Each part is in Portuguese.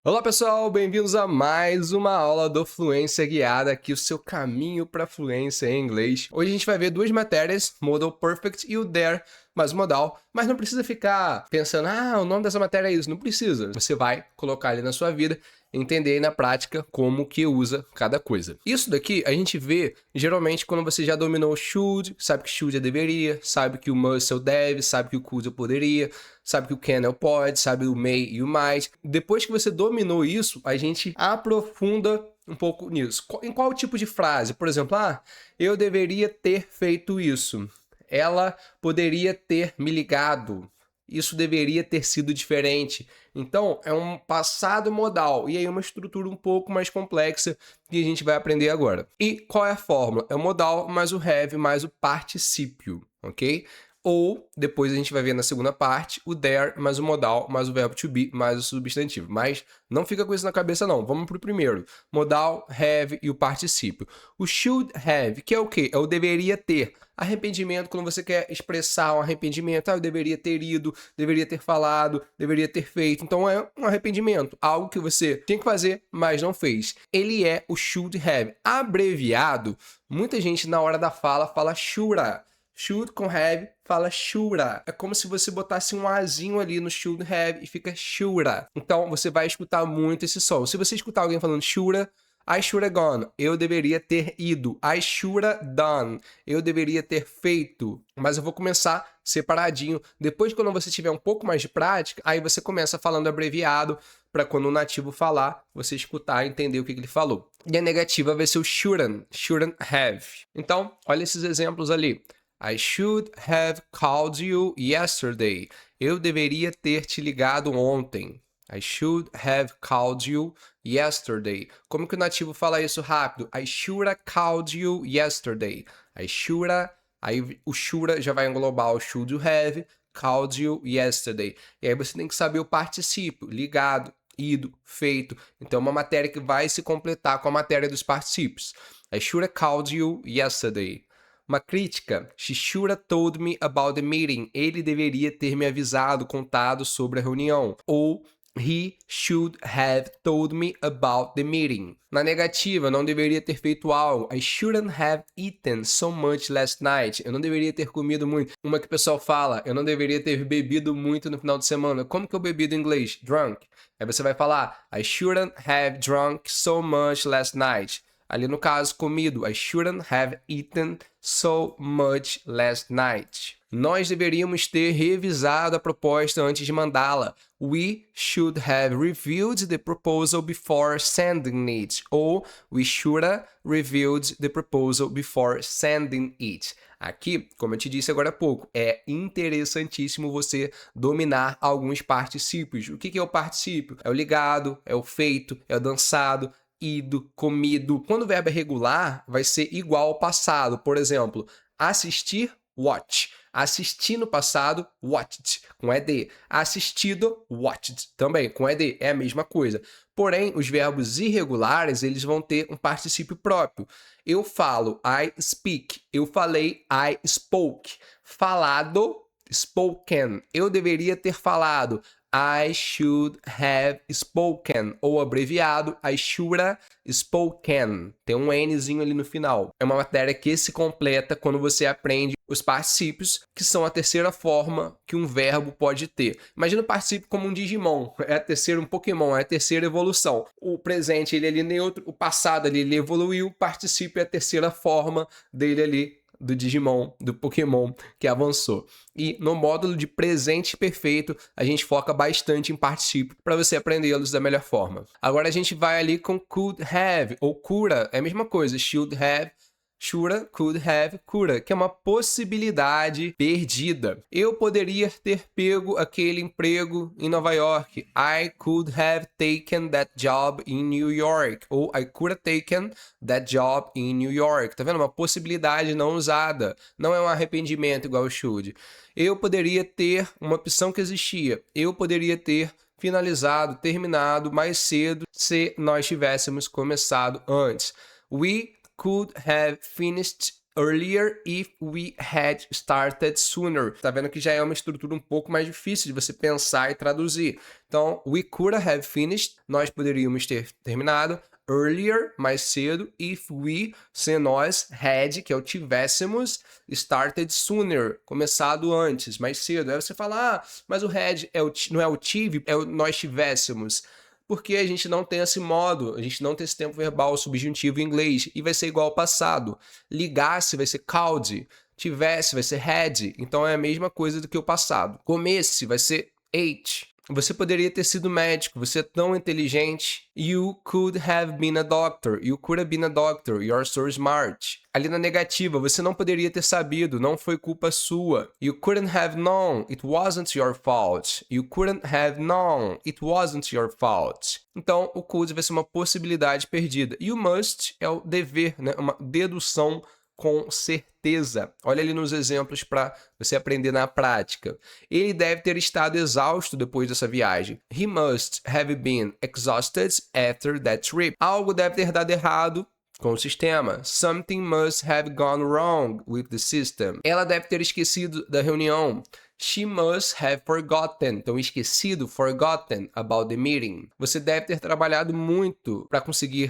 Olá pessoal, bem-vindos a mais uma aula do Fluência Guiada, aqui o seu caminho para fluência em inglês. Hoje a gente vai ver duas matérias, Modal Perfect e o There, mais modal, mas não precisa ficar pensando, o nome dessa matéria é isso, não precisa. Você vai colocar ali na sua vida, entender aí na prática como que usa cada coisa. Isso daqui a gente vê geralmente quando você já dominou o should, sabe que should é deveria, sabe que o must é o deve, sabe que o could é o poderia, sabe que o can é o pode, sabe o may e o might. Depois que você dominou isso, a gente aprofunda um pouco nisso. Em qual tipo de frase? Por exemplo, eu deveria ter feito isso. Ela poderia ter me ligado. Isso deveria ter sido diferente. Então, é um passado modal. E aí uma estrutura um pouco mais complexa que a gente vai aprender agora. E qual é a fórmula? É o modal mais o have mais o particípio, ok? Ou, depois a gente vai ver na segunda parte, o there mais o modal mais o verbo to be mais o substantivo. Mas não fica com isso na cabeça não. Vamos para o primeiro. Modal, have e o particípio. O should have, que é o quê? É o deveria ter. Arrependimento, quando você quer expressar um arrependimento. Eu deveria ter ido, deveria ter falado, deveria ter feito. Então é um arrependimento. Algo que você tinha que fazer, mas não fez. Ele é o should have. Abreviado, muita gente na hora da fala shoulda. Should com have fala shoulda. É como se você botasse um azinho ali no should have e fica shoulda. Então você vai escutar muito esse som. Se você escutar alguém falando shoulda, I should have gone. Eu deveria ter ido. I should have done. Eu deveria ter feito. Mas eu vou começar separadinho. Depois, quando você tiver um pouco mais de prática, aí você começa falando abreviado para quando o nativo falar, você escutar e entender o que ele falou. E a negativa vai ser o shouldn't have. Então, olha esses exemplos ali. I should have called you yesterday. Eu deveria ter te ligado ontem. I should have called you yesterday. Como que o nativo fala isso rápido? I should have called you yesterday. I should have... Aí o should já vai englobar o should you have, called you yesterday. E aí você tem que saber o particípio, ligado, ido, feito. Então é uma matéria que vai se completar com a matéria dos particípios. I should have called you yesterday. Uma crítica. She should have told me about the meeting. Ele deveria ter me avisado, contado sobre a reunião. Ou he should have told me about the meeting. Na negativa, não deveria ter feito algo. I shouldn't have eaten so much last night. Eu não deveria ter comido muito. Uma que o pessoal fala, eu não deveria ter bebido muito no final de semana. Como que eu bebi do inglês? Drunk. Aí você vai falar, I shouldn't have drunk so much last night. Ali no caso, comido. I shouldn't have eaten so much last night. Nós deveríamos ter revisado a proposta antes de mandá-la. We should have reviewed the proposal before sending it. Ou we should have reviewed the proposal before sending it. Aqui, como eu te disse agora há pouco, é interessantíssimo você dominar alguns particípios. O que é o particípio? É o ligado, é o feito, é o dançado, ido, comido. Quando o verbo é regular, vai ser igual ao passado. Por exemplo, assistir, watch. Assistir no passado, watched, com ED. Assistido, watched, também, com ED. É a mesma coisa. Porém, os verbos irregulares, eles vão ter um particípio próprio. Eu falo, I speak. Eu falei, I spoke. Falado, spoken. Eu deveria ter falado, I should have spoken, ou abreviado, I should have spoken. Tem um Nzinho ali no final. É uma matéria que se completa quando você aprende os particípios, que são a terceira forma que um verbo pode ter. Imagina o particípio como um Digimon, é a terceira, um Pokémon, é a terceira evolução. O presente ele é ali neutro, o passado ali ele evoluiu, o particípio é a terceira forma dele ali, do Digimon, do Pokémon que avançou. E no módulo de presente perfeito, a gente foca bastante em particípio para você aprendê-los da melhor forma. Agora a gente vai ali com could have ou coulda, é a mesma coisa, should have, shoulda, could have, coulda, que é uma possibilidade perdida. Eu poderia ter pego aquele emprego em Nova York. I could have taken that job in New York. Ou I could have taken that job in New York. Tá vendo? Uma possibilidade não usada. Não é um arrependimento igual o should. Eu poderia ter uma opção que existia. Eu poderia ter finalizado, terminado mais cedo se nós tivéssemos começado antes. We could have finished earlier if we had started sooner. Tá vendo que já é uma estrutura um pouco mais difícil de você pensar e traduzir. Então, we could have finished, nós poderíamos ter terminado. Earlier, mais cedo, if we, se nós, had, que é o tivéssemos, started sooner, começado antes, mais cedo. Aí você fala, mas o had não é o tive, é o nós tivéssemos. Porque a gente não tem esse modo, a gente não tem esse tempo verbal subjuntivo em inglês, e vai ser igual ao passado. Ligasse vai ser called, tivesse vai ser had, então é a mesma coisa do que o passado. Comesse vai ser ate. Você poderia ter sido médico, você é tão inteligente. You could have been a doctor. You could have been a doctor. You're so smart. Ali na negativa, você não poderia ter sabido, não foi culpa sua. You couldn't have known. It wasn't your fault. You couldn't have known. It wasn't your fault. Então, o could vai ser uma possibilidade perdida. E o must é o dever, né? Uma dedução com certeza. Olha ali nos exemplos para você aprender na prática. Ele deve ter estado exausto depois dessa viagem. He must have been exhausted after that trip. Algo deve ter dado errado com o sistema. Something must have gone wrong with the system. Ela deve ter esquecido da reunião. She must have forgotten. Então, esquecido, forgotten about the meeting. Você deve ter trabalhado muito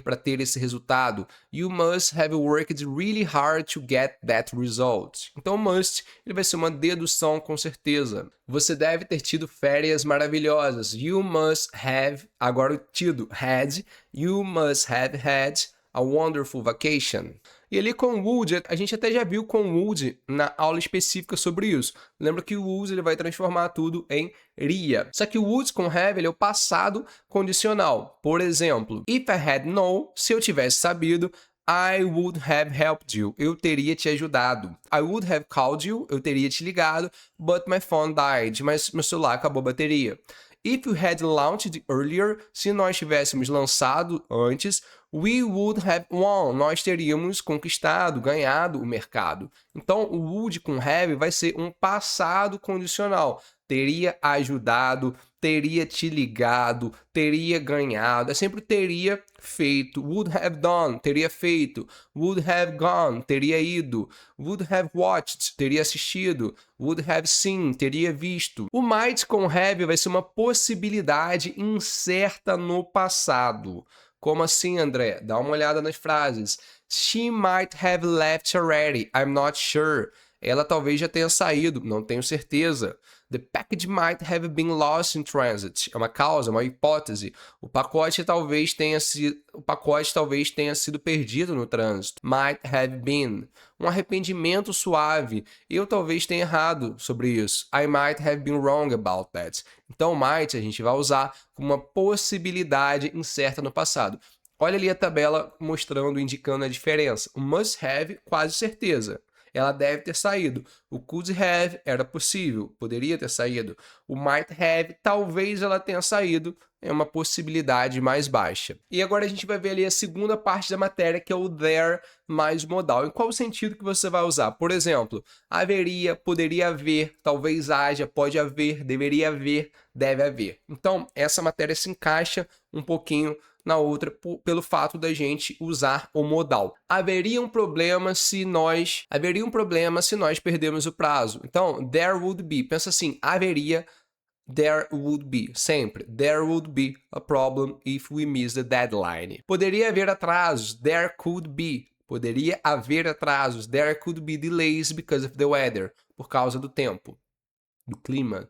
para ter esse resultado. You must have worked really hard to get that result. Então, must, ele vai ser uma dedução com certeza. Você deve ter tido férias maravilhosas. You must have, agora o tido, had. You must have had a wonderful vacation. E ali com o would, a gente até já viu com o would na aula específica sobre isso. Lembra que o would ele vai transformar tudo em iria. Só que o would com have ele é o passado condicional. Por exemplo, if I had known, se eu tivesse sabido, I would have helped you. Eu teria te ajudado. I would have called you. Eu teria te ligado. But my phone died. Mas meu celular acabou a bateria. If you had launched earlier, se nós tivéssemos lançado antes, we would have won. Nós teríamos conquistado, ganhado o mercado. Então, o would com have vai ser um passado condicional. Teria ajudado, teria te ligado, teria ganhado. É sempre teria feito. Would have done, teria feito. Would have gone, teria ido. Would have watched, teria assistido. Would have seen, teria visto. O might com have vai ser uma possibilidade incerta no passado. Como assim, André? Dá uma olhada nas frases. She might have left already. I'm not sure. Ela talvez já tenha saído, não tenho certeza. The package might have been lost in transit. É uma causa, uma hipótese. O pacote talvez tenha sido perdido no trânsito. Might have been. Um arrependimento suave. Eu talvez tenha errado sobre isso. I might have been wrong about that. Então, might a gente vai usar como uma possibilidade incerta no passado. Olha ali a tabela mostrando, indicando a diferença. O must have, quase certeza. Ela deve ter saído. O could have era possível, poderia ter saído. O might have, talvez ela tenha saído, é uma possibilidade mais baixa. E agora a gente vai ver ali a segunda parte da matéria, que é o there mais modal. Em qual sentido que você vai usar? Por exemplo, haveria, poderia haver, talvez haja, pode haver, deveria haver, deve haver. Então, essa matéria se encaixa um pouquinho na outra pelo fato da gente usar o modal. Haveria um problema se nós perdemos o prazo. Então, there would be. Pensa assim, haveria, there would be. Sempre. There would be a problem if we miss the deadline. Poderia haver atrasos. There could be. Poderia haver atrasos. There could be delays because of the weather. Por causa do tempo, do clima.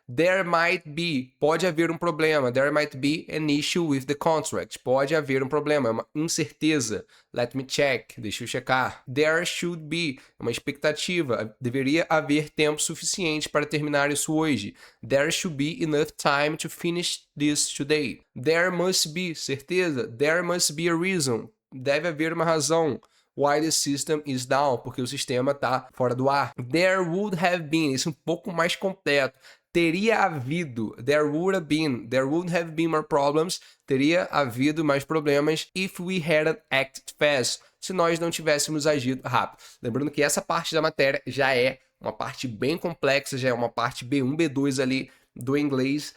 There might be, pode haver um problema. There might be an issue with the contract. Pode haver um problema, é uma incerteza. Let me check, deixa eu checar. There should be, é uma expectativa. Deveria haver tempo suficiente para terminar isso hoje. There should be enough time to finish this today. There must be, certeza. There must be a reason. Deve haver uma razão. Why the system is down, porque o sistema está fora do ar. There would have been, isso é um pouco mais completo. Teria havido, there would have been more problems, teria havido mais problemas if we hadn't acted fast, se nós não tivéssemos agido rápido. Lembrando que essa parte da matéria já é uma parte bem complexa, já é uma parte B1, B2 ali do inglês,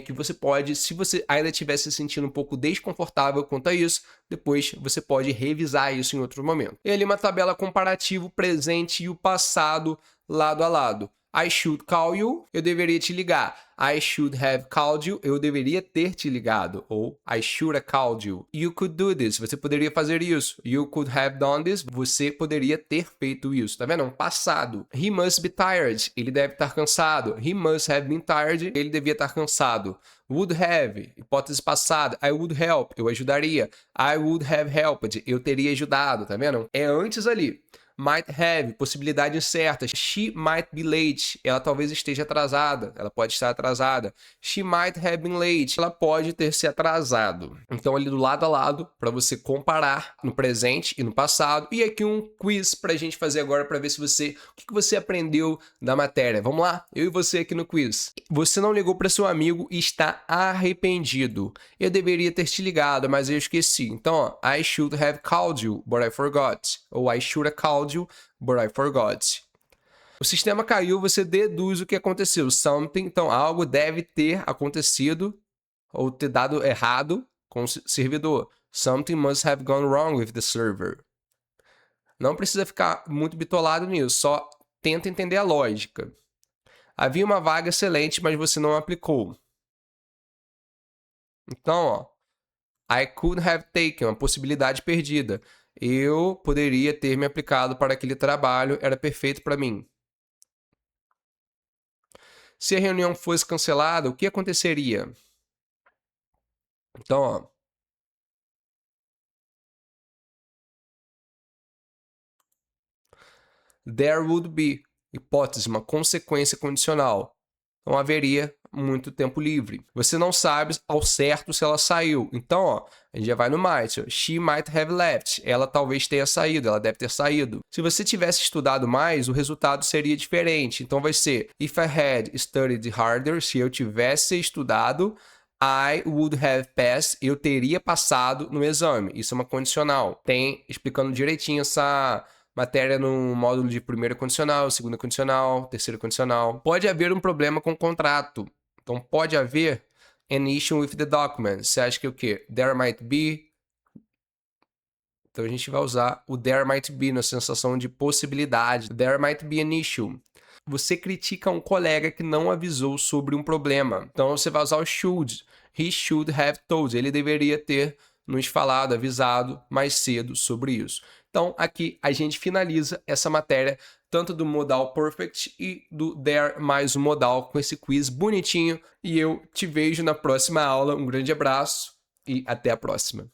que você pode, se você ainda estiver se sentindo um pouco desconfortável quanto a isso, depois você pode revisar isso em outro momento. E ali uma tabela comparativo presente e o passado lado a lado. I should call you, eu deveria te ligar. I should have called you, eu deveria ter te ligado. Ou I should have called you. You could do this, você poderia fazer isso. You could have done this, você poderia ter feito isso. Tá vendo? É um passado. He must be tired, ele deve estar cansado. He must have been tired, ele devia estar cansado. Would have, hipótese passada. I would help, eu ajudaria. I would have helped, eu teria ajudado. Tá vendo? É antes ali. Might have, possibilidade incerta. She might be late, ela talvez esteja atrasada, ela pode estar atrasada. She might have been late, ela pode ter se atrasado. Então ali do lado a lado, para você comparar no presente e no passado. E aqui um quiz para a gente fazer agora para ver se você, o que você aprendeu da matéria. Vamos lá? Eu e você aqui no quiz. Você não ligou para seu amigo e está arrependido. Eu deveria ter te ligado, mas eu esqueci. Então, ó, I should have called you, but I forgot. Ou I should have called you, but I forgot. O sistema caiu, você deduz o que aconteceu. Something, então algo deve ter acontecido ou ter dado errado com o servidor. Something must have gone wrong with the server. Não precisa ficar muito bitolado nisso, só tenta entender a lógica. Havia uma vaga excelente, mas você não aplicou. Então, ó, I could have taken, uma possibilidade perdida. Eu poderia ter me aplicado para aquele trabalho, era perfeito para mim. Se a reunião fosse cancelada, o que aconteceria? Então, ó, there would be, hipótese, uma consequência condicional. Então haveria muito tempo livre. Você não sabe ao certo se ela saiu. Então, ó, a gente já vai no might. She might have left. Ela talvez tenha saído, ela deve ter saído. Se você tivesse estudado mais, o resultado seria diferente. Então vai ser if I had studied harder, se eu tivesse estudado, I would have passed, eu teria passado no exame. Isso é uma condicional. Tem explicando direitinho essa matéria no módulo de primeira condicional, segunda condicional, terceira condicional. Pode haver um problema com o contrato. Então, pode haver an issue with the document. Você acha que o quê? There might be. Então, a gente vai usar o there might be na sensação de possibilidade. There might be an issue. Você critica um colega que não avisou sobre um problema. Então, você vai usar o should. He should have told. Ele deveria ter nos falado, avisado mais cedo sobre isso. Então, aqui a gente finaliza essa matéria, tanto do modal perfect e do there mais o modal, com esse quiz bonitinho. E eu te vejo na próxima aula. Um grande abraço e até a próxima.